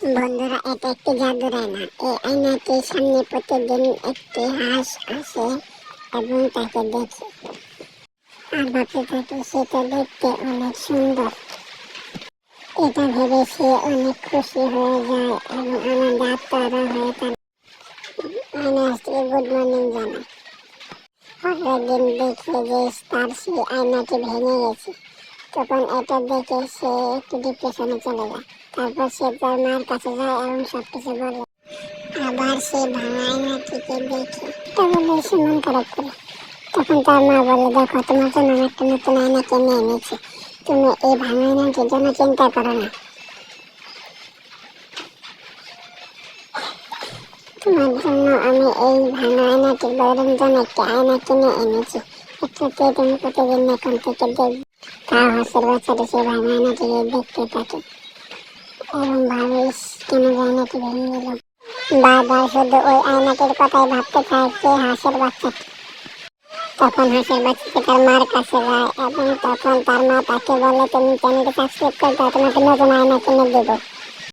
বন্ধুরা, এটা একটি জাদুর আয়না। এই আয়নাটির সামনে প্রতিদিন একটি হাঁস আসে এবং তাকে দেখে আর ভাবতে থাকে সেটা দেখতে অনেক সুন্দর। এটা ভেবে সে অনেক খুশি হয়ে যায় এবং আনন্দে আত্মহারা হয়ে তার আয়নাটিকে গুড মর্নিং জানায়। পরের দিন দেখে যে তার সেই আয়নাটি ভেঙে গেছে, তখন এটা দেখে সে একটু ডিপ্রেশনে চলে যায়। তারপর সে তার মার কাছে যায় এবং সবকিছু বলে। আবার সে ভাঙা আয়নাটিকে দেখে এটা বলে সে মন খারাপ করে। তখন তার মা বলে, দেখো তোমার জন্য আমি একটা নতুন আয়না কিনে এনেছি, তুমি এই ভাঙা আয়নাটির জন্য চিন্তা করো না, তোমার জন্য আমি এই ভাঙা আয়নাটির বদলে একটি আয়না কিনে এনেছি। একটাতে তুমি প্রতিদিন এখন থেকে দেখবে। তার হাঁসের বাচ্চাটি সেই ভাঙা আয়নাটিকে দেখতে থাকে এবং ভাবিস কেন আয়নাটি ভেঙে গেল। বারবার শুধু ওই আয়নাটির কথাই ভাবতে থাকে হাঁসের বাচ্চাটি। তখন হাঁসের বাচ্চাটি তার মার কাছে যায় এবং তখন তার মা তাকে বলে, তুমি চ্যানেলটি সাবস্ক্রাইব করে দাও, তোমাকে নতুন আয়না কিনে দেবো।